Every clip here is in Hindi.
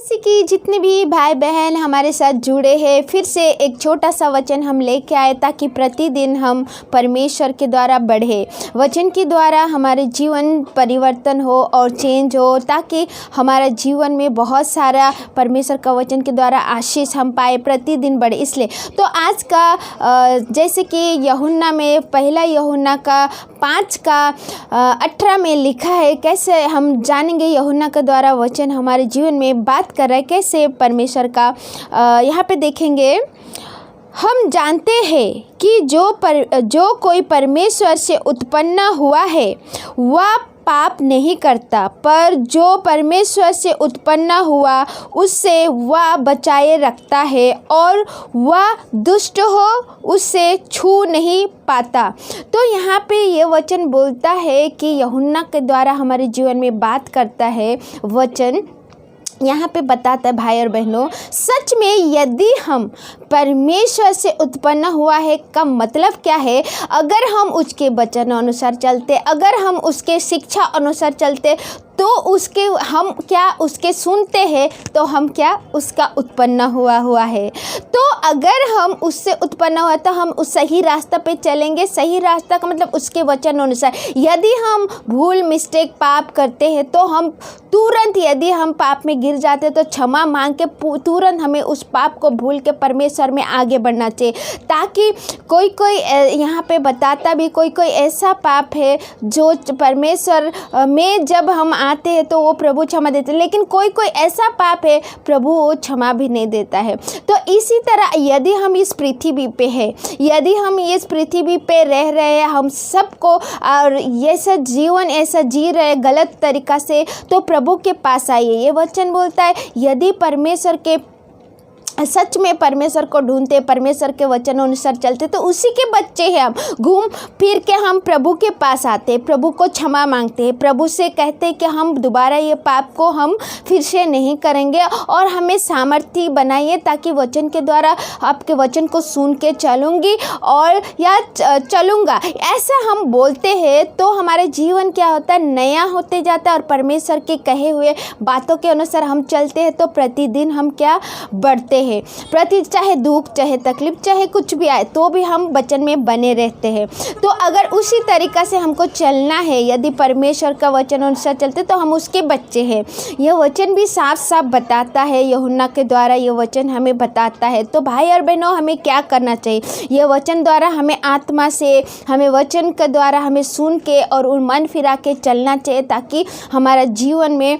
जैसे कि जितने भी भाई बहन हमारे साथ जुड़े हैं, फिर से एक छोटा सा वचन हम लेके आए ताकि प्रतिदिन हम परमेश्वर के द्वारा बढ़े, वचन के द्वारा हमारे जीवन परिवर्तन हो और चेंज हो, ताकि हमारा जीवन में बहुत सारा परमेश्वर का वचन के द्वारा आशीष हम पाए, प्रतिदिन बढ़े। इसलिए तो आज का जैसे कि यूहन्ना में पहला यूहन्ना का 5:18 में लिखा है, कैसे हम जानेंगे यूहन्ना के द्वारा वचन हमारे जीवन में बात कर रहा है, कैसे परमेश्वर का यहाँ पे देखेंगे। हम जानते हैं कि जो कोई परमेश्वर से उत्पन्न हुआ है वह पाप नहीं करता, पर जो परमेश्वर से उत्पन्न हुआ उससे वह बचाए रखता है और वह दुष्ट हो उससे छू नहीं पाता। तो यहाँ पे ये वचन बोलता है कि यूहन्ना के द्वारा हमारे जीवन में बात करता है वचन, यहाँ पे बताता है भाई और बहनों, सच में यदि हम परमेश्वर से उत्पन्न हुआ है का मतलब क्या है। अगर हम उसके वचन अनुसार चलते, अगर हम उसके शिक्षा अनुसार चलते, तो हम क्या उसके सुनते हैं, तो हम क्या उसका उत्पन्न हुआ है। तो अगर हम उससे उत्पन्न हुआ तो हम उस सही रास्ता पे चलेंगे। सही रास्ता का मतलब उसके वचन अनुसार। यदि हम भूल मिस्टेक पाप करते हैं तो हम तुरंत, यदि हम पाप में गिर जाते तो क्षमा मांग के तुरंत हमें उस पाप को भूल के परमेश्वर में आगे बढ़ना चाहिए। ताकि कोई यहाँ पे बताता भी कोई ऐसा पाप है जो परमेश्वर में जब हम आते हैं तो वो प्रभु क्षमा देते हैं, लेकिन कोई ऐसा पाप है प्रभु वो क्षमा भी नहीं देता है। तो इसी तरह यदि हम इस पृथ्वी पे है, यदि हम इस पृथ्वी पे रह रहे हैं, हम सबको और ऐसा जीवन ऐसा जी रहे गलत तरीका से, तो प्रभु के पास आइए। ये वचन बोलता है यदि परमेश्वर के सच में परमेश्वर को ढूंढते, परमेश्वर के वचन अनुसार चलते, तो उसी के बच्चे हैं हम। घूम फिर के हम प्रभु के पास आते, प्रभु को क्षमा मांगते हैं, प्रभु से कहते हैं कि हम दोबारा ये पाप को हम फिर से नहीं करेंगे और हमें सामर्थ्य बनाइए ताकि वचन के द्वारा आपके वचन को सुन के चलूँगी और या चलूँगा, ऐसा हम बोलते हैं। तो हमारे जीवन क्या होता है, नया होते जाता है और परमेश्वर के कहे हुए बातों के अनुसार हम चलते हैं तो प्रतिदिन हम क्या बढ़ते हैं। चाहे दुख चाहे तकलीफ चाहे कुछ भी आए तो भी हम वचन में बने रहते हैं। तो अगर उसी तरीक़ा से हमको चलना है, यदि परमेश्वर का वचन अनुसार चलते तो हम उसके बच्चे हैं। यह वचन भी साफ साफ बताता है, यूहन्ना के द्वारा यह वचन हमें बताता है। तो भाई और बहनों, हमें क्या करना चाहिए, यह वचन द्वारा हमें आत्मा से, हमें वचन के द्वारा हमें सुन के और उन मन फिरा के चलना चाहिए ताकि हमारा जीवन में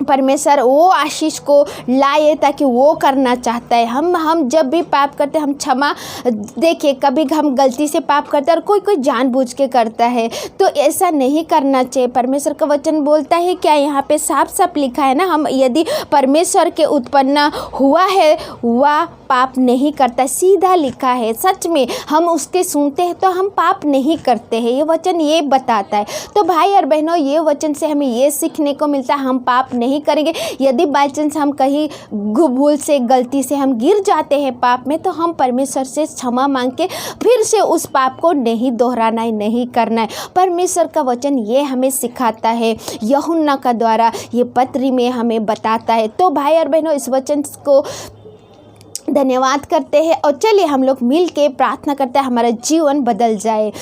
परमेश्वर वो आशीष को लाए ताकि वो करना चाहता है। हम जब भी पाप करते हम क्षमा, देखिए कभी हम गलती से पाप करते हैं और कोई जानबूझ के करता है, तो ऐसा नहीं करना चाहिए। परमेश्वर का वचन बोलता है क्या, यहाँ पे साफ साफ लिखा है ना, हम यदि परमेश्वर के उत्पन्न हुआ है वह पाप नहीं करता, सीधा लिखा है। सच में हम उसके सुनते हैं तो हम पाप नहीं करते हैं, ये वचन ये बताता है। तो भाई और बहनों, ये वचन से हमें ये सीखने को मिलता है हम पाप नहीं करेंगे। यदि बाई चांस हम कहीं भूल से गलती से हम गिर जाते हैं पाप में, तो हम परमेश्वर से क्षमा मांग के फिर से उस पाप को नहीं दोहराना है, नहीं करना है। परमेश्वर का वचन ये हमें सिखाता है, यूहन्ना का द्वारा ये पत्री में हमें बताता है। तो भाई और बहनों, इस वचन को धन्यवाद करते हैं और चलिए हम लोग मिल के प्रार्थना करते हैं हमारा जीवन बदल जाए।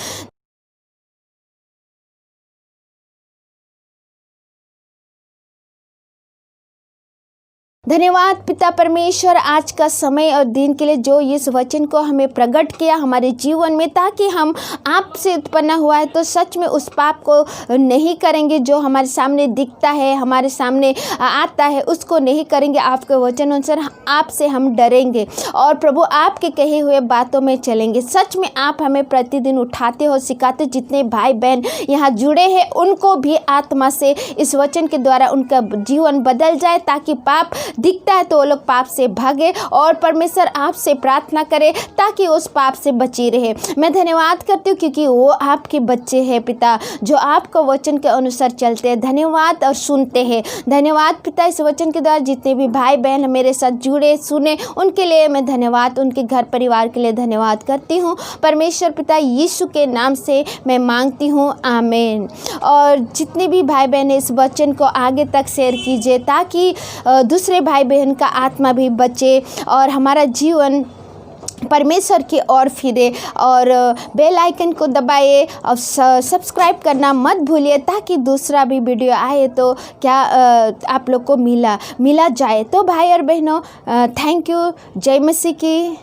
धन्यवाद पिता परमेश्वर, आज का समय और दिन के लिए जो इस वचन को हमें प्रकट किया हमारे जीवन में, ताकि हम आपसे उत्पन्न हुआ है तो सच में उस पाप को नहीं करेंगे जो हमारे सामने दिखता है, हमारे सामने आता है, उसको नहीं करेंगे। आपके वचन अनुसार आपसे हम डरेंगे और प्रभु आपके कहे हुए बातों में चलेंगे। सच में आप हमें प्रतिदिन उठाते हो, सिखाते। जितने भाई बहन यहाँ जुड़े हैं उनको भी आत्मा से इस वचन के द्वारा उनका जीवन बदल जाए ताकि पाप दिखता है तो वो लोग पाप से भागे और परमेश्वर आपसे प्रार्थना करे ताकि उस पाप से बची रहे। मैं धन्यवाद करती हूँ क्योंकि वो आपके बच्चे हैं पिता, जो आपका वचन के अनुसार चलते हैं। धन्यवाद और सुनते हैं। धन्यवाद पिता, इस वचन के द्वारा जितने भी भाई बहन मेरे साथ जुड़े सुने उनके लिए मैं धन्यवाद, उनके घर परिवार के लिए धन्यवाद करती हूँ। परमेश्वर पिता यीशु के नाम से मैं मांगती हूँ, आमीन। और जितने भी भाई बहन इस वचन को आगे तक शेयर कीजिए ताकि दूसरे भाई बहन का आत्मा भी बचे और हमारा जीवन परमेश्वर की ओर फिरे। और बेल आइकन को दबाइए और सब्सक्राइब करना मत भूलिए ताकि दूसरा भी वीडियो आए तो क्या आप लोग को मिला जाए। तो भाई और बहनों, थैंक यू। जय मसीह की।